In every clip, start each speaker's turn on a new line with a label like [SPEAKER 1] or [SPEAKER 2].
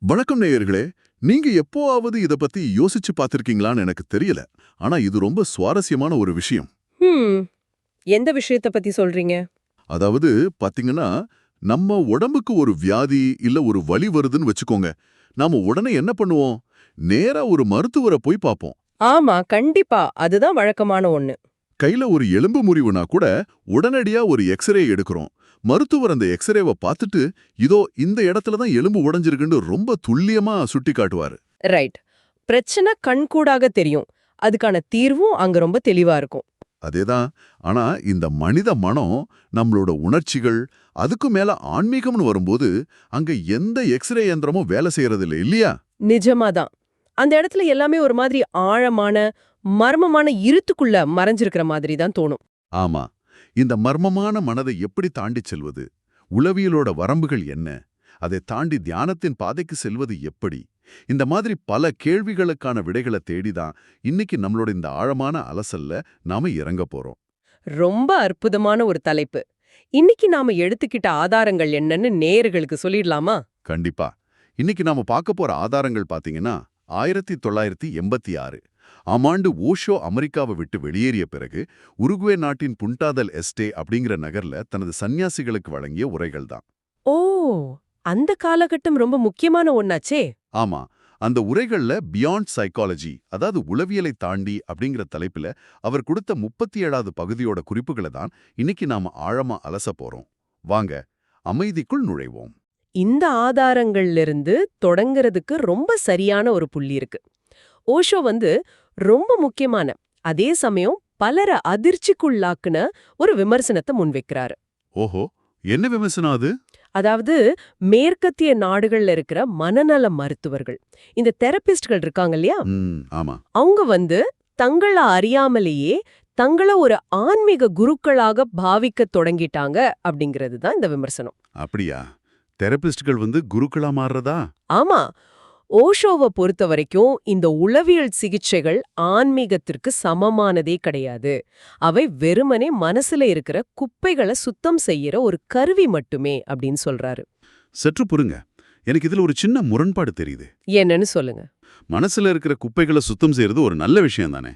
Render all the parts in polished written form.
[SPEAKER 1] வணக்கம் நேயர்களே. நீங்க எப்போவாவது இத பத்தி யோசிச்சு பார்த்திருக்கீங்களான்னு எனக்கு தெரியல. ஆனா இது ரொம்ப சுவாரஸ்யமான ஒரு விஷயம்.
[SPEAKER 2] ஹம். எந்த விஷயத்த பத்தி சொல்றீங்க?
[SPEAKER 1] அதாவது பாத்தீங்கன்னா, நம்ம உடம்புக்கு ஒரு வியாதி இல்ல ஒரு வலி வருதுன்னு வச்சுக்கோங்க. நாம உடனே என்ன பண்ணுவோம்? நேரா ஒரு மருத்துவர போய் பார்ப்போம்.
[SPEAKER 2] ஆமா, கண்டிப்பா. அதுதான் வழக்கமான ஒண்ணு.
[SPEAKER 1] கையில ஒரு எலும்பு முறிவுனா கூட உடனடியா ஒரு எக்ஸ்ரே எடுக்கிறோம். மருத்துவர் அந்த எக்ஸ்ரேவ பார்த்துட்டு, இதோ இந்த இடத்துல தான் எலும்பு உடைஞ்சிருக்குன்னு ரொம்ப துல்லியமா சுட்டி காட்டுவாரு.
[SPEAKER 2] ரைட். பிரச்சனை கண்கூடாக தெரியும். அதுக்கான தீர்வும் அங்க ரொம்ப தெளிவா இருக்கும்.
[SPEAKER 1] அதேதான். ஆனா இந்த மனித மனம், நம்மளோட உணர்ச்சிகள், அதுக்கும் மேல ஆன்மீகம்னு வரும்போது, அங்க எந்த எக்ஸ்ரே இயந்திரமும் வேலை செய்யறதில்ல இல்லையா?
[SPEAKER 2] நிஜமாதான். அந்த இடத்துல எல்லாமே ஒரு மாதிரி ஆழமான, மர்மமான இருட்டுக்குள்ள மறைஞ்சிருக்கிற மாதிரி தான் தோணும்.
[SPEAKER 1] ஆமா. இந்த மர்மமான மனதை எப்படி தாண்டிச் செல்வது? உளவியலோட வரம்புகள் என்ன? அதை தாண்டி தியானத்தின் பாதைக்கு செல்வது எப்படி? இந்த மாதிரி பல கேள்விகளுக்கான விடைகளை தேடிதான் இன்னைக்கு நம்மளோட இந்த ஆழமான அலசல்ல நாம இறங்க போறோம்.
[SPEAKER 2] ரொம்ப அற்புதமான ஒரு தலைப்பு. இன்னைக்கு நாம எடுத்துக்கிட்ட ஆதாரங்கள் என்னன்னு நேயர்களுக்கு சொல்லிடலாமா?
[SPEAKER 1] கண்டிப்பா. இன்னைக்கு நாம பார்க்க போற ஆதாரங்கள் பாத்தீங்கன்னா 1986 ஆமாண்டு ஓஷோ அமெரிக்காவை விட்டு வெளியேறிய பிறகு உருகுவே நாட்டின் புண்டாதல் எஸ்டே அப்படிங்கிற நகர்ல தனது சன்னியாசிகளுக்கு வழங்கிய உரைகள் தான்.
[SPEAKER 2] ஓ! அந்த காலகட்டம் ரொம்ப முக்கியமான ஒண்ணாச்சே!
[SPEAKER 1] ஆமா, அந்த உரைகள்ல பியாண்ட் சைக்காலஜி, அதாவது உளவியலை தாண்டி அப்படிங்கிற தலைப்புல அவர் கொடுத்த 37வது பகுதியோட குறிப்புகளை தான் இன்னைக்கு நாம ஆழமா அலச போறோம். வாங்க, அமைதிக்குள் நுழைவோம்.
[SPEAKER 2] இந்த ஆதாரங்கள்லிருந்து தொடங்குறதுக்கு ரொம்ப சரியான ஒரு புள்ளி இருக்கு. ஓஷோ ரொம்ப முக்கியமான, அதே சமயம் பலர அதிர்ச்சிக்குள்ளாக்குன ஒரு விமர்சனத்தை முன்வைக்கிறாரு.
[SPEAKER 1] ஓஹோ, என்ன விமர்சனம் அது?
[SPEAKER 2] அதாவது மேற்கத்திய நாடுகள்ல இருக்கிற மனநல மருத்துவர்கள், இந்த தெரபிஸ்ட்கள் இருக்காங்க இல்லையா,
[SPEAKER 1] ஆமா.
[SPEAKER 2] அவங்க தங்கள அறியாமலேயே தங்கள ஒரு ஆன்மீக குருக்களாக பாவிக்க தொடங்கிட்டாங்க அப்படிங்கிறது தான் இந்த விமர்சனம்.
[SPEAKER 1] அப்படியா? தெரபிஸ்ட்கள் குருக்களா மாறுறதா?
[SPEAKER 2] ஆமா. ஓஷோவ பொறுத்த வரைக்கும் இந்த உளவியல் சிகிச்சைகள் ஆன்மீகத்திற்கு சமமானதே கிடையாது. அவை வெறுமனே மனசுல இருக்கிற குப்பைகளை சுத்தம் செய்யற ஒரு கருவி மட்டுமே அப்படின்னு சொல்றாரு.
[SPEAKER 1] சற்று பொறுங்க. எனக்கு இதுல ஒரு சின்ன முரண்பாடு தெரியுது.
[SPEAKER 2] என்னன்னு சொல்லுங்க.
[SPEAKER 1] மனசுல இருக்கிற குப்பைகளை சுத்தம் செய்யறது ஒரு நல்ல விஷயம் தானே.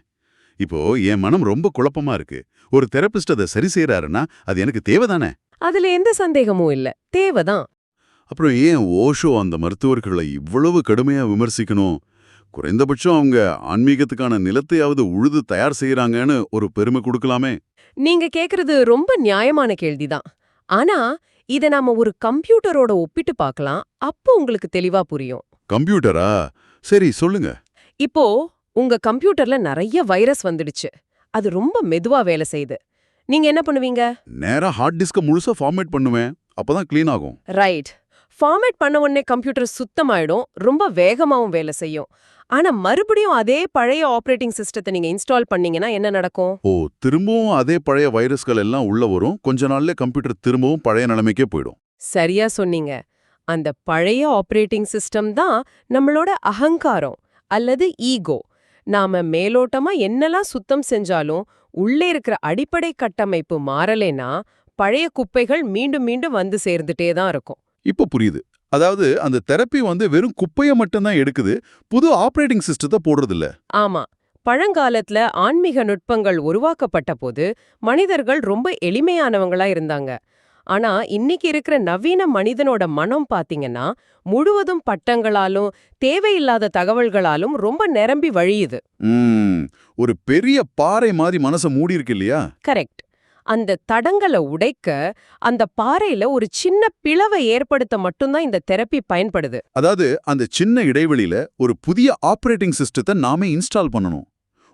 [SPEAKER 1] இப்போ என் மனம் ரொம்ப குழப்பமா இருக்கு. ஒரு தெரபிஸ்ட் அதை சரி செய்யறாருன்னா அது எனக்கு தேவைதானே?
[SPEAKER 2] அதுல எந்த சந்தேகமும் இல்ல. தேவைதான்.
[SPEAKER 1] அப்புறம் ஏன் ஓஷோ அந்த மருத்துவர்களை இவ்வளவு கடுமையா விமர்சிக்கணும்? குறைந்தபட்சம் அவங்க ஆன்மீகத்துக்கான நிலத்தையாவது உழுது தயார் செய்யறாங்கன்னு ஒரு பெருமை கொடுக்கலாமே.
[SPEAKER 2] நீங்க கேக்குறது ரொம்ப நியாயமான கேள்விதான். ஆனா இத நாம ஒரு கம்ப்யூட்டரோட ஒப்பிட்டு பார்க்கலாம். அப்போ உங்களுக்கு தெளிவா புரியும்.
[SPEAKER 1] கம்ப்யூட்டரா? சரி, சொல்லுங்க.
[SPEAKER 2] இப்போ உங்க கம்ப்யூட்டர்ல நிறைய வைரஸ் வந்துடுச்சு. அது ரொம்ப மெதுவா வேலை செய்யுது. நீங்க என்ன பண்ணுவீங்க?
[SPEAKER 1] நேரா ஹார்ட் டிஸ்க முழுசா ஃபார்மேட் பண்ணுவேன். அப்பதான் க்ளீன் ஆகும்.
[SPEAKER 2] ரைட். ஃபார்மேட் பண்ண உடனே கம்ப்யூட்டர் சுத்தமாயிடும், ரொம்ப வேகமாவும் வேலை செய்யும். ஆனா மறுபடியும் அதே பழைய ஆபரேட்டிங் சிஸ்டத்தை நீங்க இன்ஸ்டால் பண்ணீங்கன்னா என்ன நடக்கும்?
[SPEAKER 1] ஓ, திரும்பவும் அதே பழைய வைரஸ்கள் எல்லாம் உள்ள வரும். கொஞ்ச நாள்ல கம்ப்யூட்டர் திரும்பவும் பழைய நிலைமைக்கே போயிடும்.
[SPEAKER 2] சரியா சொன்னீங்க. அந்த பழைய ஆபரேட்டிங் சிஸ்டம் தான் நம்மளோட அகங்காரம் அல்லது ஈகோ. நாம மேலோட்டமா என்னெல்லாம் சுத்தம் செஞ்சாலும் உள்ளே இருக்கிற அடிப்படை கட்டமைப்பு மாறலேனா பழைய குப்பைகள் மீண்டும் மீண்டும் வந்து சேர்ந்துட்டே தான் இருக்கும்.
[SPEAKER 1] இப்போ புரியுது. அதாவது அந்த தெரப்பி வெறும் குப்பைய மட்டும் தான் எடுக்குது. புது ஆபரேட்டிங் சிஸ்டத்தை போடுறதில்ல.
[SPEAKER 2] ஆமா. பழங்காலத்துல ஆன்மீக நுட்பங்கள் உருவாக்கப்பட்ட போது மனிதர்கள் ரொம்ப எளிமையானவங்களா இருந்தாங்க. ஆனா இன்னைக்கு இருக்கிற நவீன மனிதனோட மனம் பாத்தீங்கன்னா முழுவதும் பட்டங்களாலும் தேவையில்லாத தகவல்களாலும் ரொம்ப நிரம்பி வழியுது.
[SPEAKER 1] ம், ஒரு பெரிய பாறை மாதிரி மனச மூடி இருக்கு இல்லையா?
[SPEAKER 2] கரெக்ட். அந்த தடங்களை உடைக்க அந்த பாறையில ஒரு சின்ன பிளவை ஏற்படுத்த மட்டும்தான் இந்த தெரப்பி பயன்படுது.
[SPEAKER 1] அதாவது அந்த சின்ன இடைவெளியில ஒரு புதிய ஆபரேட்டிங் சிஸ்டத்தை நாமே இன்ஸ்டால் பண்ணணும்.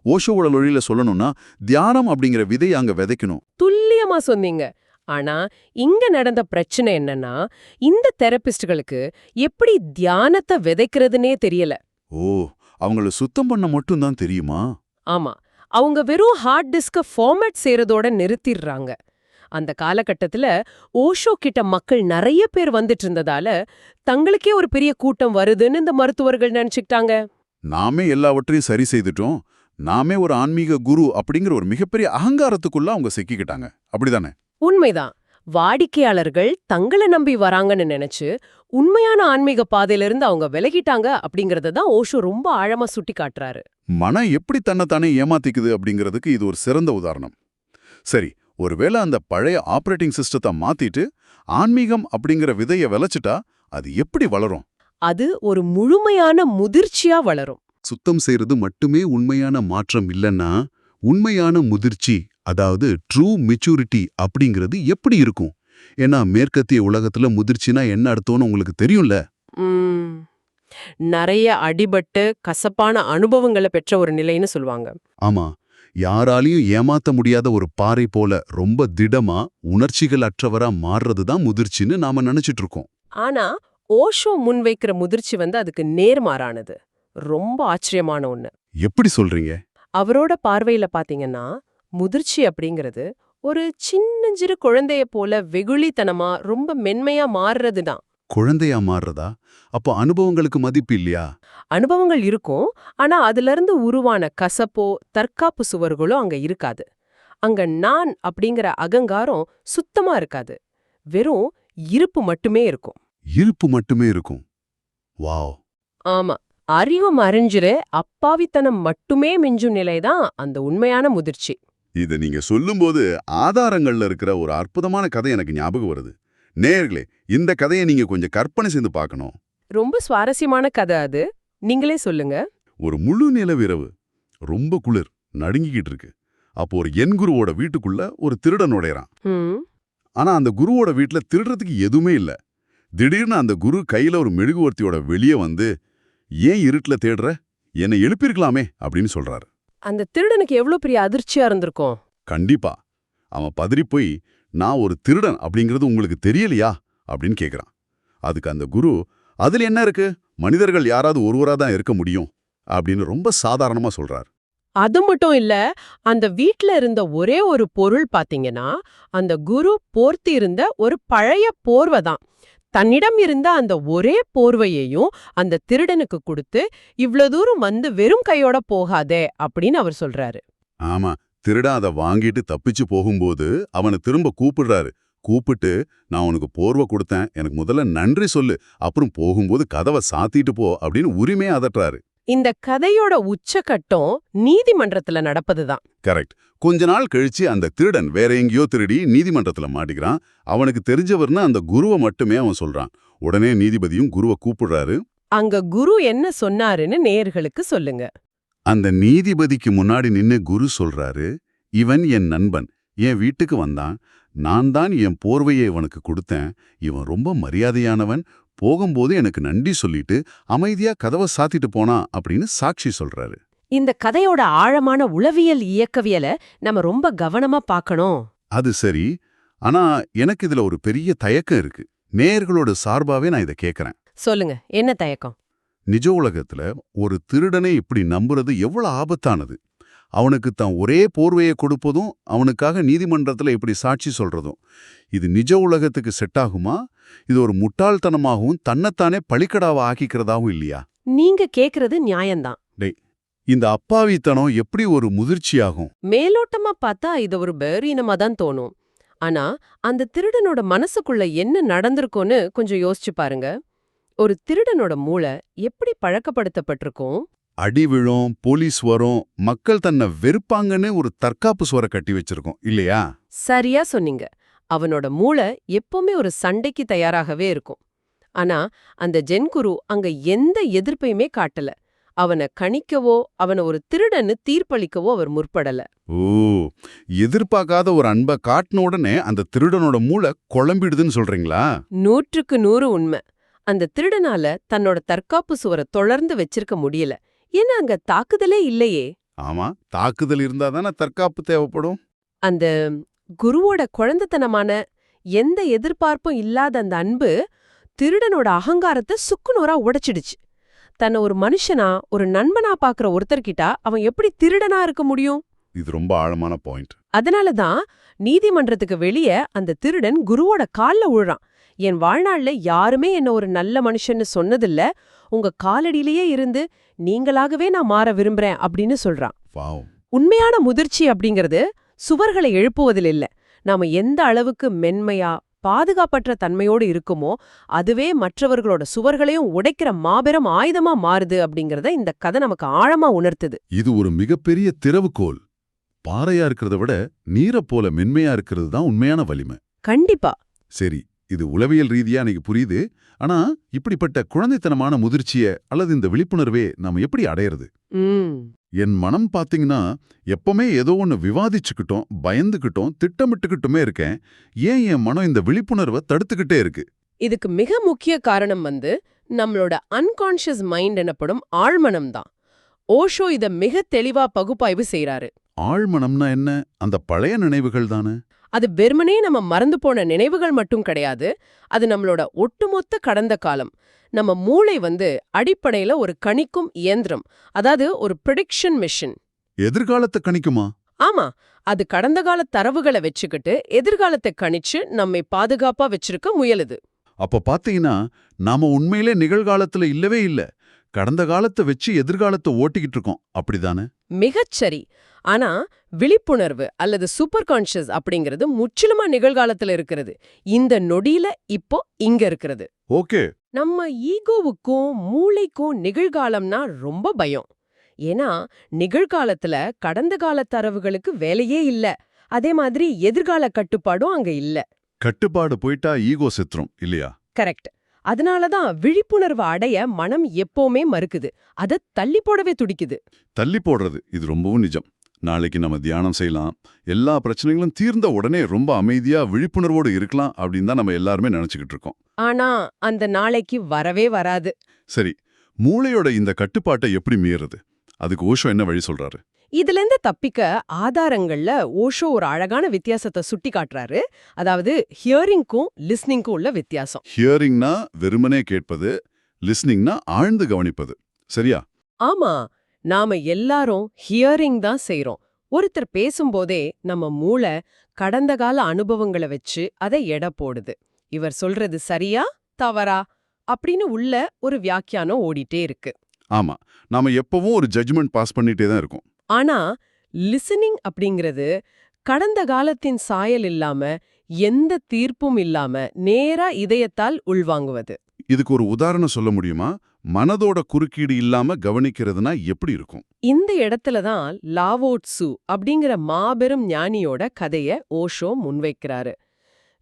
[SPEAKER 1] ஓஷோவோட மொழியில சொல்லணும்னா தியானம் அப்படிங்கிற விதையை அங்க விதைக்கணும்.
[SPEAKER 2] துல்லியமா சொன்னீங்க. ஆனா இங்க நடந்த பிரச்சனை என்னன்னா, இந்த தெரபிஸ்ட்களுக்கு எப்படி தியானத்தை விதைக்கிறதுனே தெரியல.
[SPEAKER 1] ஓ, அவங்கள சுத்தம் பண்ண மட்டும் தான் தெரியுமா?
[SPEAKER 2] ஆமா. அவங்க வெறும் ஹார்ட் டிஸ்க ஃபார்மேட் செய்யறதோட நிறுத்திடுறாங்க. அந்த காலகட்டத்துல ஓஷோ கிட்ட மக்கள் நிறைய பேர் வந்துட்டு இருந்ததால தங்களுக்கே ஒரு பெரிய கூட்டம் வருதுன்னு இந்த மருத்துவர்கள் நினைச்சுக்கிட்டாங்க.
[SPEAKER 1] நாமே எல்லாவற்றையும் சரி செய்துட்டோம், நாமே ஒரு ஆன்மீக குரு அப்படிங்கிற ஒரு மிகப்பெரிய அகங்காரத்துக்குள்ள அவங்க சிக்கிக்கிட்டாங்க. அப்படிதானே?
[SPEAKER 2] உண்மைதான். வாடிக்கையாளர்கள் தங்களை நம்பி வராங்கன்னு நினைச்சு உண்மையான ஆன்மீக பாதையிலிருந்து அவங்க விலகிட்டாங்க அப்படிங்கறத தான் ஓஷோ ரொம்ப ஆழமா சுட்டி காட்டுறாரு.
[SPEAKER 1] மனம் எப்படி தன்னைத்தானே ஏமாத்திக்குது அப்படிங்கிறதுக்கு இது ஒரு சிறந்த உதாரணம். சரி, ஒருவேளை அந்த பழைய ஆபரேட்டிங் சிஸ்டத்தை மாத்திட்டு ஆன்மீகம் அப்படிங்கிற விதைய விளைச்சிட்டா அது எப்படி வளரும்?
[SPEAKER 2] அது ஒரு முழுமையான முதிர்ச்சியா வளரும்.
[SPEAKER 1] சுத்தம் செய்யறது மட்டுமே உண்மையான மாற்றம் இல்லைன்னா உண்மையான முதிர்ச்சி, அதாவது ட்ரூ மெச்சூரிட்டி அப்படிங்கிறது எப்படி இருக்கும்? ஏன்னா மேற்கத்திய உலகத்துல முதிர்ச்சினா என்ன அர்த்தம்னு உங்களுக்கு தெரியும்ல.
[SPEAKER 2] நிறைய அடிபட்டு கசப்பான அனுபவங்களை பெற்ற ஒரு நிலைன்னு சொல்லுவாங்க.
[SPEAKER 1] ஆமா, யாராலையும் ஏமாத்த முடியாத ஒரு பாறை போல ரொம்ப திடமா உணர்ச்சிகள் அற்றவரா மாறுறதுதான் முதிர்ச்சின்னு நாம நினைச்சிட்டு இருக்கோம்.
[SPEAKER 2] ஆனா ஓஷோ முன்வைக்கிற முதிர்ச்சி அதுக்கு நேர்மாறானது. ரொம்ப ஆச்சரியமான ஒண்ணு.
[SPEAKER 1] எப்படி சொல்றீங்க?
[SPEAKER 2] அவரோட பார்வையில பாத்தீங்கன்னா முதிர்ச்சி அப்படிங்கிறது ஒரு சின்னஞ்சிறு குழந்தைய போல வெகுளித்தனமா ரொம்ப மென்மையா மாறுறதுதான்.
[SPEAKER 1] குழந்தையா மாறுறதா? அப்போ அனுபவங்களுக்கு மதிப்பு இல்லையா?
[SPEAKER 2] அனுபவங்கள் இருக்கும், ஆனா அதுல இருந்து உருவான கசப்போ தற்காப்பு சுவர்களோ அங்க இருக்காது. அங்க நான் அப்படிங்கிற அகங்காரம் சுத்தமா இருக்காது. வெறும் இருப்பு மட்டுமே இருக்கும்.
[SPEAKER 1] இருப்பு மட்டுமே இருக்கும். வாவ்.
[SPEAKER 2] ஆமா, அறிவு மறைஞ்சிரு அப்பாவித்தனம் மட்டுமே மிஞ்சும் நிலைதான் அந்த உண்மையான முதிர்ச்சி.
[SPEAKER 1] இத நீங்க சொல்லும்போது ஆதாரங்கள்ல இருக்கிற ஒரு அற்புதமான கதை எனக்கு ஞாபகம் வருது. நேயர்களே, இந்த கதையை நீங்க கொஞ்சம் கற்பனை செய்து பார்க்கணும்.
[SPEAKER 2] ரொம்ப சுவாரஸ்யமான கதை அது. நீங்களே சொல்லுங்க.
[SPEAKER 1] ஒரு முழு நிலவிரவு, ரொம்ப குளிர், நடுங்கிக்கிட்டு இருக்கு. அப்போ ஒரு என் குருவோட வீட்டுக்குள்ள ஒரு திருடன் நுழையறான். ஆனா அந்த குருவோட வீட்டுல திருடுறதுக்கு எதுவுமே இல்ல. திடீர்னு அந்த குரு கையில ஒரு மெழுகுவர்த்தியோட வெளியே வந்து, ஏன் இருட்டுல தேடுற, என்னை எழுப்பியிருக்கலாமே அப்படின்னு சொல்றாரு.
[SPEAKER 2] அந்த திருடனுக்கு எவ்வளவு பெரிய அதிர்ச்சியா இருந்திருக்கும்.
[SPEAKER 1] கண்டிப்பா. அவன் பதறிப்போய், நான் ஒரு திருடன் அப்படிங்கிறது உங்களுக்கு தெரியலையா அப்படின்னு கேக்குறான். அதுக்கு அந்த குரு, அதுல என்ன இருக்கு, மனிதர்கள் யாராவது ஒருவரா தான் இருக்க முடியும் அப்படின்னு ரொம்ப சாதாரணமா சொல்றார்.
[SPEAKER 2] அது மட்டும் இல்ல, அந்த வீட்ல இருந்த ஒரே ஒரு பொருள் பாத்தீங்கன்னா அந்த குரு போர்த்தி இருந்த ஒரு பழைய போர்வை தான். தன்னிடம் இருந்த அந்த ஒரே போர்வையையும் அந்த திருடனுக்கு கொடுத்து, இவ்ளோ தூரம் வந்து வெறும் கையோட போகாதே அப்படின்னு அவர் சொல்றாரு.
[SPEAKER 1] ஆமா, திருடன் அதை வாங்கிட்டு தப்பிச்சு போகும்போது அவனை திரும்ப கூப்பிடுறாரு. கூப்பிட்டு, நான் உனக்கு போர்வை கொடுத்தேன், எனக்கு முதல்ல நன்றி சொல்லு, அப்புறம் போகும்போது கதவை சாத்திட்டு போ அப்படின்னு உரிமையை அதட்டுறாரு.
[SPEAKER 2] இந்த கதையோட உச்சகட்டம் நீதிமன்றத்துல நடப்பதுதான்.
[SPEAKER 1] கரெக்ட். கொஞ்ச நாள் கழிச்சு அந்த திருடன் வேற எங்கேயோ திருடி நீதிமன்றத்துல மாட்டிக்கிறான். அவனுக்கு தெரிஞ்சவர்னு அந்த குருவை மட்டுமே அவன் சொல்றான். உடனே நீதிபதியும் குருவை கூப்பிடுறாரு.
[SPEAKER 2] அங்க குரு என்ன சொன்னாருன்னு நேயர்களுக்கு சொல்லுங்க.
[SPEAKER 1] அந்த நீதிபதிக்கு முன்னாடி நின்னு குரு சொல்றாரு, இவன் என் நண்பன், என் வீட்டுக்கு வந்தான், நான் தான் என் போர்வையை இவனுக்கு கொடுத்தேன், இவன் ரொம்ப மரியாதையானவன், போகும்போது எனக்கு நன்றி சொல்லிட்டு அமைதியா கதவை சாத்திட்டு போனான் அப்படின்னு சாட்சி சொல்றாரு.
[SPEAKER 2] இந்த கதையோட ஆழமான உளவியல் இயக்கவியலை நம்ம ரொம்ப கவனமா பார்க்கணும்.
[SPEAKER 1] அது சரி, ஆனா எனக்கு இதுல ஒரு பெரிய தயக்கம் இருக்கு. நேயர்களோட சார்பாவே நான் இதை கேட்கறேன்.
[SPEAKER 2] சொல்லுங்க, என்ன தயக்கம்?
[SPEAKER 1] நிஜ உலகத்துல ஒரு திருடனை இப்படி நம்புறது எவ்வளவு ஆபத்தானது. அவனுக்கு தான் ஒரே போர்வையை கொடுப்பதும், அவனுக்காக நீதிமன்றத்துல இப்படி சாட்சி சொல்றதும், இது நிஜ உலகத்துக்கு செட் ஆகுமா? இது ஒரு முட்டாள்தனமாகவும் தன்னைத்தானே பழிக்கடாவா ஆக்கிக்கிறதாவும் இல்லையா?
[SPEAKER 2] நீங்க கேக்குறது நியாயம்தான்.
[SPEAKER 1] இந்த அப்பாவித்தனம் எப்படி ஒரு முதிர்ச்சியாகும்?
[SPEAKER 2] மேலோட்டமா பார்த்தா இது ஒரு பலவீனமா தான் தோணும். ஆனா அந்த திருடனோட மனசுக்குள்ள என்ன நடந்திருக்கும்னு கொஞ்சம் யோசிச்சு பாருங்க. ஒரு திருடனோட மூளை எப்படி பழக்கப்படுத்தப்பட்டிருக்கும்?
[SPEAKER 1] அடி விழும், போலீஸ் வரும், மக்கள் தன்னை வெறுப்பாங்கன்னு ஒரு தற்காப்பு சுவரை கட்டி வச்சிருக்கோம் இல்லையா?
[SPEAKER 2] சரியா சொன்னீங்க. அவனோட மூளை எப்பவுமே ஒரு சண்டைக்கு தயாராகவே இருக்கும். ஆனா அந்த ஜென்குரு அங்க எந்த எதிர்ப்பையுமே காட்டல. அவனை கணிக்கவோ அவனை ஒரு திருடன்னு தீர்ப்பளிக்கவோ அவர் முற்படல.
[SPEAKER 1] ஓ, எதிர்பார்க்காத ஒரு அன்பை காட்டின உடனே அந்த திருடனோட மூளை குழம்பிடுதுன்னு சொல்றீங்களா?
[SPEAKER 2] 100க்கு 100 உண்மை. அந்த திருடனால தன்னோட தற்காப்பு சுவரை தொடர்ந்து வச்சிருக்க முடியல. ஏன்னா அங்க தாக்குதலே இல்லையே.
[SPEAKER 1] ஆமா, தாக்குதல் இருந்தாதானே தற்காப்பு தேவைப்படும்.
[SPEAKER 2] அந்த குருவோட குழந்தைத்தனமான எந்த எதிர்பார்ப்பும் இல்லாத அந்த அன்பு திருடனோட அகங்காரத்தை சுக்குநூறா உடைச்சிடுச்சு. தன்னை ஒரு மனுஷனா ஒரு நண்பனா பாக்குற ஒருத்தர்கிட்ட அவன் எப்படி திருடனா இருக்க முடியும்?
[SPEAKER 1] இது ரொம்ப ஆழமான பாயிண்ட்.
[SPEAKER 2] அதனாலதான் நீதிமன்றத்துக்கு வெளியே அந்த திருடன் குருவோட கால்ல விழுறான். என் வாழ்நாள்ல யாருமே என்ன ஒரு நல்ல மனுஷன்னு சொன்னதில்ல, உங்க காலடியிலேயே இருந்து நீங்களாகவே நான் மாற விரும்புறேன் அப்படின்னு சொல்றான். உண்மையான முதிர்ச்சி அப்படிங்கிறது சுவர்களை எழுப்புவதில் இல்ல, நாம எந்த அளவுக்கு மென்மையா பாதுகாப்பற்ற தன்மையோடு இருக்குமோ அதுவே மற்றவர்களோட சுவர்களையும் உடைக்கிற மாபெரும் ஆயுதமா மாறுது அப்படிங்கறத இந்த கதை நமக்கு ஆழமா உணர்த்துது.
[SPEAKER 1] இது ஒரு மிகப்பெரிய திறவுகோல். பாறையா இருக்கிறத விட நீரை போல மென்மையா இருக்கிறது தான் உண்மையான வலிமை.
[SPEAKER 2] கண்டிப்பா.
[SPEAKER 1] சரி, இது உளவியல் ரீதியா எனக்கு புரியுது. ஆனா இப்படிப்பட்ட குழந்தைத்தனமான முதிர்ச்சிய அல்லது இந்த விழிப்புணர்வே நாம எப்படி அடையிறது? என் மனம் பாத்தீங்கன்னா எப்பவுமே ஏதோ ஒன்னு விவாதிச்சுக்கிட்டோம், பயந்துகிட்டோம், திட்டமிட்டுக்கிட்டுமே இருக்கேன். ஏன் என் மனம் இந்த விழிப்புணர்வை தடுத்துக்கிட்டே இருக்கு?
[SPEAKER 2] இதுக்கு மிக முக்கிய காரணம் நம்மளோட அன்கான்ஷியஸ் மைண்ட் எனப்படும் ஆழ்மனம் தான். ஓஷோ இத மிக தெளிவா பகுப்பாய்வு செய்றாரு.
[SPEAKER 1] ஆழ்மனம்னா என்ன? அந்த பழைய நினைவுகள் தானே?
[SPEAKER 2] அது வெறுமனே நம்ம மறந்து போன நினைவுகள் மட்டும் கிடையாது. அது நம்மளோட ஒட்டுமொத்த கடந்த காலம். நம்ம மூளை அடிப்படையில ஒரு கணிக்கும் இயந்திரம், அதாவது ஒரு ப்ரெடிக்ஷன் மெஷின்.
[SPEAKER 1] எதிர்காலத்தை கணிக்குமா?
[SPEAKER 2] ஆமா, அது கடந்த கால தரவுகளை வச்சுக்கிட்டு எதிர்காலத்தை கணிச்சு நம்மை பாதுகாப்பா வச்சிருக்க முயலுது.
[SPEAKER 1] அப்ப பாத்தீங்கன்னா நாம உண்மையிலே நிகழ்காலத்துல இல்லவே இல்ல, கடந்த காலத்தை வச்சு எதிர்காலத்தை ஓட்டிக்கிட்டு இருக்கோம், அப்படிதானே?
[SPEAKER 2] மிகச்சரி. ஆனா விழிப்புணர்வு அல்லது சூப்பர் கான்ஷியஸ் அப்படிங்கிறது முற்றிலுமா நிகழ்காலத்துல இருக்கிறது. இந்த நொடியில இப்போ இங்க இருக்கிறது.
[SPEAKER 1] ஓகே.
[SPEAKER 2] நம்ம ஈகோவுக்கும் மூளைக்கும் நிகழ்காலம்னா ரொம்ப பயம். ஏன்னா நிகழ்காலத்துல கடந்த கால தரவுகளுக்கு வேலையே இல்ல. அதே மாதிரி எதிர்கால கட்டுப்பாடும் அங்க இல்ல.
[SPEAKER 1] கட்டுப்பாடு போயிட்டா ஈகோ செத்துரும் இல்லையா?
[SPEAKER 2] கரெக்ட். அதனாலதான் விழிப்புணர்வு அடைய மனம் எப்பவுமே மறுக்குது. அதை தள்ளி போடவே துடிக்குது.
[SPEAKER 1] தள்ளி போடுறது இது ரொம்பவும் நிஜம். நாளைக்கு நம்ம தியானம் செய்யலாம், எல்லா பிரச்சனைகளும் தீர்ந்த உடனே ரொம்ப அமைதியா விழிப்புணர்வோடு இருக்கலாம் அப்படின்னு தான் நம்ம எல்லாருமே நினைச்சுக்கிட்டு இருக்கோம்.
[SPEAKER 2] ஆனா அந்த நாளைக்கு வரவே வராது.
[SPEAKER 1] சரி, மூளையோட இந்த கட்டுப்பாட்டை எப்படி மீறது? அதுக்கு ஓஷோ என்ன வழி சொல்றாரு?
[SPEAKER 2] இதுல இருந்து தப்பிக்க ஆதாரங்கள்ல ஓஷோ ஒரு அழகான வித்தியாசத்தை சுட்டி காட்டுறாரு. அதாவது ஹியரிங்க்கும் லிஸ்னிங்க்கும் உள்ள வித்தியாசம்.
[SPEAKER 1] ஹியரிங்னா வெறுமனே கேட்பது, லிஸ்னிங்னா ஆழ்ந்து கவனிப்பது, சரியா?
[SPEAKER 2] ஆமா, நாம எல்லாரும் ஹியரிங் தான் செய்றோம். ஒருத்தர் பேசும்போதே நம்ம மூளை கடந்த கால அனுபவங்களை வச்சு அதை எடை போடுது. இவர் சொல்றது சரியா தவறா அப்படின்னு உள்ள ஒரு வியாக்கியானம் ஓடிட்டே இருக்கு.
[SPEAKER 1] ஆமா, நாம எப்பவும் ஒரு ஜட்ஜ்மெண்ட் பாஸ் பண்ணிட்டே தான் இருக்கோம்.
[SPEAKER 2] ஆனா லிசனிங் அப்படிங்கிறது கடந்த காலத்தின் சாயல் இல்லாம எந்த தீர்ப்பும் இல்லாம நேரா இதயத்தால் உள்வாங்குவது.
[SPEAKER 1] இதுக்கு ஒரு உதாரணம் சொல்ல முடியுமா? மனதோட குறுக்கீடு இல்லாம கவனிக்கிறதுனா எப்படி இருக்கும்?
[SPEAKER 2] இந்த இடத்துல தான் லாவோ ட்சு அப்படிங்கிற மாபெரும் ஞானியோட கதைய ஓஷோ முன்வைக்கிறாரு.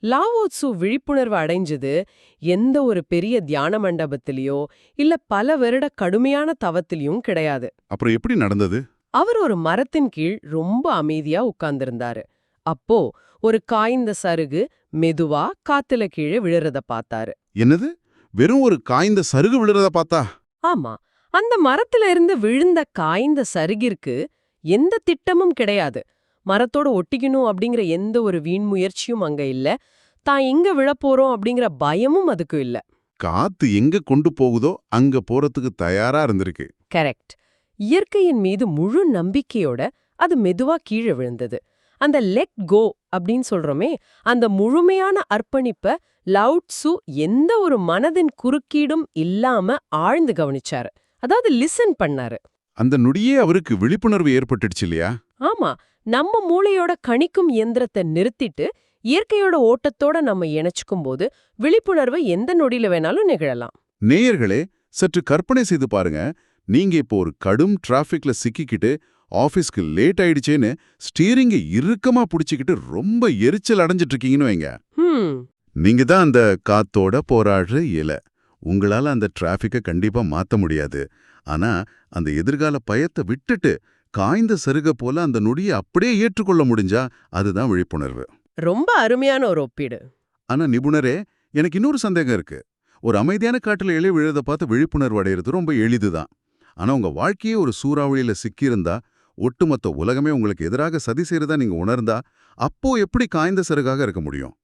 [SPEAKER 2] லாவோ ட்சு விழிப்புணர்வு அடைஞ்சது எந்த ஒரு பெரிய தியான மண்டபத்திலயோ இல்ல பல வருட கடுமையான தவத்திலையும் கிடையாது.
[SPEAKER 1] அப்புறம் எப்படி நடந்தது?
[SPEAKER 2] அவர் ஒரு மரத்தின் கீழ் ரொம்ப அமைதியா உட்கார்ந்திருந்தாரு. அப்போ ஒரு காய்ந்த சருகு மெதுவா காத்துல கீழே விழுறத பார்த்தாரு.
[SPEAKER 1] என்னது? வெறும் ஒரு காய்ந்த சருகு விழுறத பார்த்தா?
[SPEAKER 2] ஆமா, அந்த மரத்துல இருந்து விழுந்த காய்ந்த சருகிற்கு எந்த திட்டமும் கிடையாது. மரத்தோட ஒட்டிக்கணும் அப்படிங்கிற எந்த ஒரு வீண் முயற்சியும் அங்க இல்ல. தான் எங்க விழப்போறோம் அப்படிங்கிற பயமும் அதுக்கு இல்ல.
[SPEAKER 1] காத்து எங்க கொண்டு போகுதோ அங்க போறதுக்கு தயாரா இருந்திருக்கு.
[SPEAKER 2] கரெக்ட். இயற்கையின் மீது முழு நம்பிக்கையோட அது மெதுவா கீழே விழுந்தது. அந்த லெட் கோ அப்படின்னு சொல்றோமே, அந்த முழுமையான அர்ப்பணிப்ப லாவோ ட்சு எந்த ஒரு மனதின் குறுக்கீடும் இல்லாம ஆழ்ந்து கவனிச்சாரு. அதாவது லிசன் பண்ணாரு.
[SPEAKER 1] அந்த நொடியே அவருக்கு விழிப்புணர்வு ஏற்பட்டுடுச்சு இல்லையா?
[SPEAKER 2] ஆமா, நம்ம மூளையோட கணிக்கும் இயந்திரத்தை நிறுத்திட்டு இயற்கையோட ஓட்டத்தோட நம்ம இணைச்சுக்கும் போது விழிப்புணர்வு எந்த நொடியில வேணாலும் நிகழலாம்.
[SPEAKER 1] நேயர்களே, சற்று கற்பனை செய்து பாருங்க. நீங்க இப்போ ஒரு கடும் டிராஃபிக்ல சிக்கிக்கிட்டு ஆபீஸ்க்கு லேட் ஆயிடுச்சேன்னு ஸ்டீரிங்க இறுக்கமா புடிச்சுக்கிட்டு ரொம்ப எரிச்சல் அடைஞ்சிட்டு இருக்கீங்கன்னு வைங்க. நீங்க தான் அந்த காத்தோட போராடுற இலை. உங்களால அந்த டிராஃபிக்கை கண்டிப்பா மாத்த முடியாது. ஆனா அந்த எதிர்கால பயத்தை விட்டுட்டு காய்ந்த சருக போல அந்த நொடியை அப்படியே ஏற்றுக்கொள்ள முடிஞ்சா அதுதான் விழிப்புணர்வு.
[SPEAKER 2] ரொம்ப அருமையான ஒரு ஒப்பீடு.
[SPEAKER 1] ஆனா நிபுணரே, எனக்கு இன்னொரு சந்தேகம் இருக்கு. ஒரு அமைதியான காட்டுல இலை விழுறத பார்த்து விழிப்புணர்வு அடையிறது ரொம்ப எளிதுதான். ஆனா உங்க வாழ்க்கையே ஒரு சூறாவளியில சிக்கியிருந்தா, ஒட்டுமொத்த உலகமே உங்களுக்கு எதிராக சதி செய்யறதா நீங்க உணர்ந்தா, அப்போ எப்படி காய்ந்த சருகாக இருக்க முடியும்?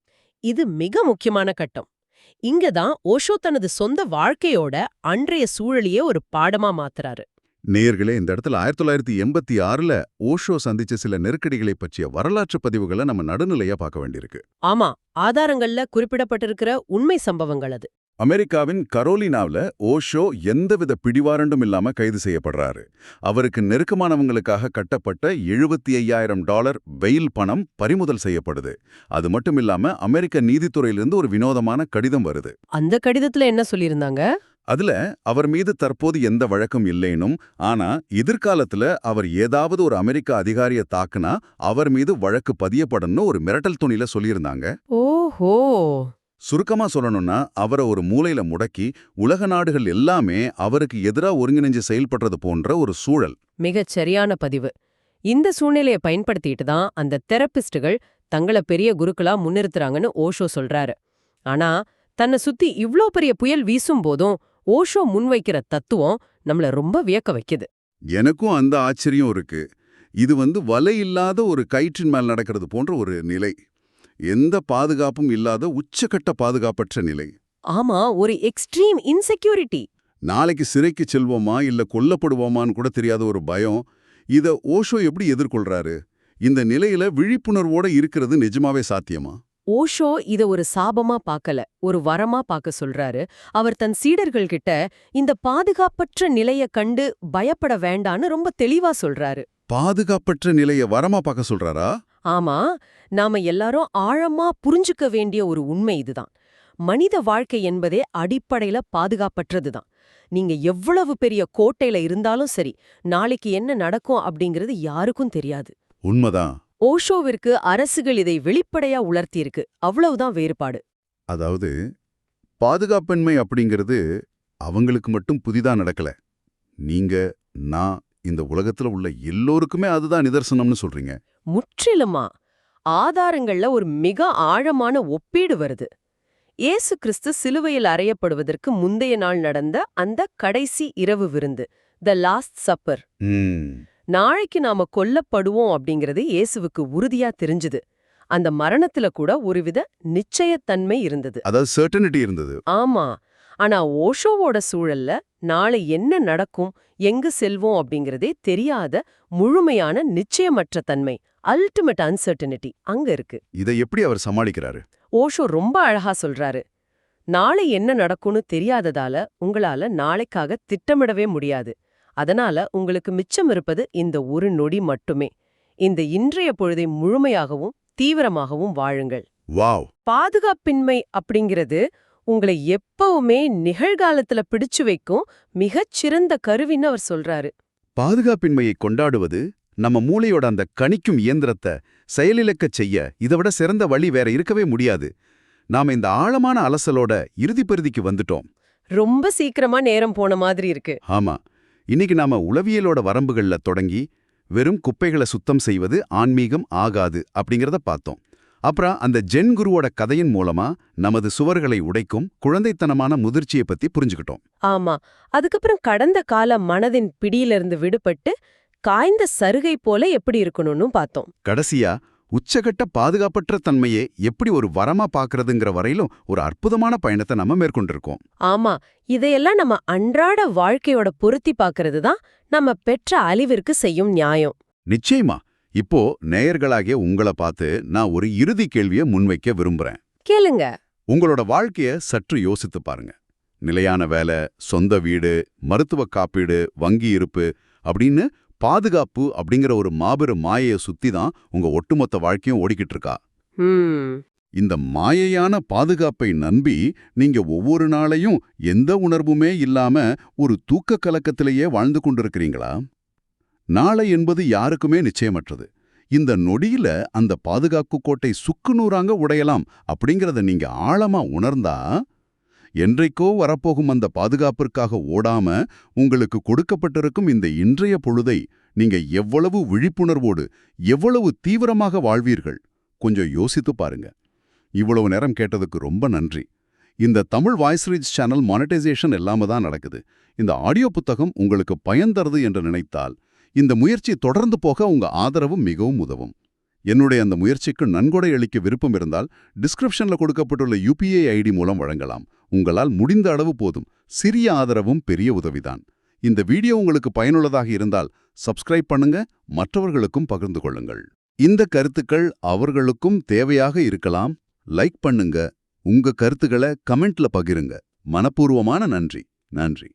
[SPEAKER 2] இது மிக முக்கியமான கட்டம். இங்கதான் ஓஷோ தனது சொந்த வாழ்க்கையோட அன்றைய சூழலையே ஒரு பாடமா மாத்துறாரு.
[SPEAKER 1] நேயர்களே, இந்த இடத்துல 1986ல ஓஷோ சந்திச்ச சில நெருக்கடிகளை பற்றிய வரலாற்று பதிவுகளை நம்ம நடுநிலையா பார்க்க வேண்டியிருக்கு.
[SPEAKER 2] ஆமா, ஆதாரங்கள்ல குறிப்பிடப்பட்டிருக்கிற உண்மை சம்பவங்கள் அது.
[SPEAKER 3] அமெரிக்காவின் கரோலினாவுல ஓஷோ எந்தவித பிடிவாரண்டும் இல்லாம கைது செய்யப்படுறாரு. அவருக்கு நெருக்கமானவங்களுக்காக கட்டப்பட்ட $75,000 பெயில் பணம் பறிமுதல் செய்யப்படுது. அது மட்டும் இல்லாம அமெரிக்க நீதித்துறையிலிருந்து ஒரு வினோதமான கடிதம் வருது.
[SPEAKER 2] அந்த கடிதத்துல என்ன சொல்லியிருந்தாங்க?
[SPEAKER 3] அதுல அவர் மீது தற்போது எந்த வழக்கும் இல்லைனும், ஆனா எதிர்காலத்துல அவர் ஏதாவது ஒரு அமெரிக்க அதிகாரிய தாக்குனா அவர் மீது வழக்கு பதியப்படணும்னு ஒரு மிரட்டல் துணியில சொல்லியிருந்தாங்க.
[SPEAKER 2] ஓஹோ!
[SPEAKER 3] சுருக்கமா சொல்லணும்னா அவரை ஒரு மூலையில முடக்கி உலக நாடுகள் எல்லாமே அவருக்கு எதிரா ஒருங்கிணைஞ்சு செயல்படுறது போன்ற ஒரு சூழல்.
[SPEAKER 2] மிகச் சரியான பதிவு. இந்த சூழ்நிலையை பயன்படுத்திட்டு தான் அந்த தெரபிஸ்டுகள் தங்கள பெரிய குருக்களா முன்னிறுத்துறாங்கன்னு ஓஷோ சொல்றாரு. ஆனா தன்னை சுத்தி இவ்ளோ பெரிய புயல் வீசும் போதும் ஓஷோ முன்வைக்கிற தத்துவம் நம்மள ரொம்ப வியக்க வைக்குது.
[SPEAKER 3] எனக்கும் அந்த ஆச்சரியம் இருக்கு. இது வலை இல்லாத ஒரு கயிற்றின் மேல் நடக்கிறது போன்ற ஒரு நிலை. எந்த பாதுகாப்பும் இல்லாத உச்சக்கட்ட பாதுகாப்பற்ற நிலை.
[SPEAKER 2] ஆமா, ஒரு எக்ஸ்ட்ரீம் இன்செக்யூரிட்டி.
[SPEAKER 3] நாளைக்கு சிறைக்கு செல்வோமா இல்ல கொல்லப்படுவோமான்னு கூட தெரியாத ஒரு பயம். இத ஓஷோ எப்படி எதிர்கொள்றாரு? இந்த நிலையில விழிப்புணர்வோட இருக்கிறது நிஜமாவே சாத்தியமா?
[SPEAKER 2] ஓஷோ இத ஒரு சாபமா பார்க்கல, ஒரு வரமா பார்க்க சொல்றாரு. அவர் தன் சீடர்கள் கிட்ட இந்த பாதுகாப்பற்ற நிலைய கண்டு பயப்பட வேண்டான்னு ரொம்ப தெளிவா சொல்றாரு.
[SPEAKER 3] பாதுகாப்பற்ற நிலைய வரமா பார்க்க சொல்றாரா?
[SPEAKER 2] ஆமா, நாம எல்லாரும் ஆழமா புரிஞ்சுக்க வேண்டிய ஒரு உண்மை இதுதான். மனித வாழ்க்கை என்பதே அடிப்படையில பாதுகாப்பற்றதுதான். நீங்க எவ்வளவு பெரிய கோட்டையில இருந்தாலும் சரி, நாளைக்கு என்ன நடக்கும் அப்படிங்கிறது யாருக்கும் தெரியாது.
[SPEAKER 3] உண்மைதான்.
[SPEAKER 2] ஓஷோவிற்கு அரசுகள் இதை வெளிப்படையா உணர்த்தியிருக்கு. அவ்வளவுதான் வேறுபாடு.
[SPEAKER 3] அதாவது பாதுகாப்பின்மை அப்படிங்கிறது அவங்களுக்கு மட்டும் புதிதா நடக்கல. நீங்க, நான், இந்த உலகத்துல உள்ள எல்லோருக்குமே அதுதான் நிதர்சனம்னு சொல்றீங்க.
[SPEAKER 2] முற்றிலுமா. ஆதாரங்கள்ல ஒரு மிக ஆழமான ஒப்பீடு வருது. இயேசு கிறிஸ்து சிலுவையில் அறையப்படுவதற்கு முந்தைய நாள் நடந்த அந்த கடைசி இரவு விருந்து, த லாஸ்ட் சப்பர். நாளைக்கு நாம கொல்லப்படுவோம் அப்படிங்கிறது இயேசுவுக்கு உறுதியா தெரிஞ்சுது. அந்த மரணத்துல கூட ஒருவித நிச்சயத்தன்மை இருந்தது.
[SPEAKER 3] அதாவது சர்டனிட்டி இருந்தது.
[SPEAKER 2] ஆமா. ஆனா ஓஷோவோட சூழல்ல நாளை என்ன நடக்கும், எங்கு செல்வோம் அப்படிங்கிறதே தெரியாத முழுமையான நிச்சயமற்ற தன்மை, அல்டிமேட் அன்சர்டனிட்டி அங்க இருக்கு.
[SPEAKER 3] இதை எப்படி அவர் சமாளிக்கிறாரு?
[SPEAKER 2] ஓஷோ ரொம்ப அழகா சொல்றாரு. நாளை என்ன நடக்கும்னு தெரியாததால உங்களால நாளைக்காக திட்டமிடவே முடியாது. அதனால உங்களுக்கு மிச்சம் இருப்பது இந்த ஒரு நொடி மட்டுமே. இந்த இன்றைய பொழுதை முழுமையாகவும் தீவிரமாகவும் வாழுங்கள்.
[SPEAKER 3] வாவ்!
[SPEAKER 2] பாதுகாப்பின்மை அப்படிங்கிறது உங்களை எப்பவுமே நிகழ்காலத்துல பிடிச்சு வைக்கும் மிகச்சிறந்த கருவின்னு அவர் சொல்றாரு.
[SPEAKER 3] பாதுகாப்பின்மையை கொண்டாடுவது நம்ம மூளையோட அந்த கணிக்கும் இயந்திரத்தை செயலிழக்கச் செய்ய இதைவிட சிறந்த வழி வேற இருக்கவே முடியாது. நாம இந்த ஆழமான அலசலோட இறுதிப்பகுதிக்கு வந்துட்டோம்.
[SPEAKER 2] ரொம்ப சீக்கிரமா நேரம் போன மாதிரி இருக்கு.
[SPEAKER 3] ஆமா, இன்னைக்கு நாம உளவியலோட வரம்புகள்ல தொடங்கி வெறும் குப்பைகளை சுத்தம் செய்வது ஆன்மீகம் ஆகாது அப்படிங்கறத பார்த்தோம். அப்புறம் அந்த ஜென் குருவோட கதையின் மூலமா நமது சுவர்களை உடைக்கும் குழந்தைத்தனமான முதிர்ச்சியை பத்தி புரிஞ்சுக்கிட்டோம்.
[SPEAKER 2] ஆமா, அதுக்கப்புறம் கடந்த கால மனதின் பிடியிலிருந்து விடுபட்டு காய்ந்த சருகை போல எப்படி இருக்கணும்னு பார்த்தோம்.
[SPEAKER 3] கடைசியா உச்சகட்ட பாதுகாப்பற்ற தன்மையை எப்படி ஒரு வரமா பாக்குறதுங்கிற வரையிலும் ஒரு அற்புதமான பயணத்தை நம்ம மேற்கொண்டிருக்கோம்.
[SPEAKER 2] ஆமா, இதையெல்லாம் நம்ம அன்றாட வாழ்க்கையோட பொருத்தி பார்க்கறது தான் நம்ம பெற்ற அழிவிற்கு செய்யும் நியாயம்.
[SPEAKER 3] நிச்சயமா. இப்போ நேயர்களாகிய உங்களை பார்த்து நான் ஒரு இறுதி கேள்வியை முன்வைக்க விரும்புறேன்.
[SPEAKER 2] கேளுங்க.
[SPEAKER 3] உங்களோட வாழ்க்கைய சற்று யோசித்து பாருங்க. நிலையான வேலை, சொந்த வீடு, மருத்துவ காப்பீடு, வங்கி இருப்பு அப்படின்னு பாதுகாப்பு அப்படிங்கிற ஒரு மாபெரும் மாயையை சுத்தி தான் உங்க ஒட்டுமொத்த வாழ்க்கையும் ஓடிக்கிட்டு இருக்கா. இந்த மாயையான பாதுகாப்பை நம்பி நீங்க ஒவ்வொரு நாளையும் எந்த உணர்வுமே இல்லாம ஒரு தூக்க கலக்கத்திலேயே வாழ்ந்து கொண்டிருக்கிறீங்களா? நாளை என்பது யாருக்குமே நிச்சயமற்றது. இந்த நொடியில அந்த பாதுகாப்பு கோட்டை சுக்குநூறாங்க உடையலாம் அப்படிங்கறத நீங்க ஆழமா உணர்ந்தா, என்றைக்கோ வரப்போகும் அந்த பாதுகாப்பிற்காக ஓடாம உங்களுக்கு கொடுக்கப்பட்டிருக்கும் இந்த இன்றைய பொழுதை நீங்க எவ்வளவு விழிப்புணர்வோடு எவ்வளவு தீவிரமாக வாழ்வீர்கள்? கொஞ்சம் யோசித்து பாருங்க. இவ்வளவு நேரம் கேட்டதுக்கு ரொம்ப நன்றி. இந்த Tamil voice reach channel monetisation எல்லாம தான் நடக்குது. இந்த ஆடியோ புத்தகம் உங்களுக்கு பயன் தருது என்று நினைத்தால் இந்த முயற்சி தொடர்ந்து போக உங்க ஆதரவு மிகவும் உதவும். என்னுடைய அந்த முயற்சிக்கு நன்கொடை அளிக்க விருப்பம் இருந்தால் டிஸ்கிரிப்ஷன்ல கொடுக்கப்பட்டுள்ள UPI ID மூலம் வழங்கலாம். உங்களால் முடிந்த அளவு போதும். சிறிய ஆதரவும் பெரிய உதவிதான். இந்த வீடியோ உங்களுக்கு பயனுள்ளதாக இருந்தால் சப்ஸ்கிரைப் பண்ணுங்க, மற்றவர்களுக்கும் பகிர்ந்து கொள்ளுங்கள். இந்த கருத்துக்கள் அவர்களுக்கும் தேவையாக இருக்கலாம். லைக் பண்ணுங்க, உங்க கருத்துக்களை கமெண்ட்ல பகிருங்க. மனப்பூர்வமான நன்றி. நன்றி.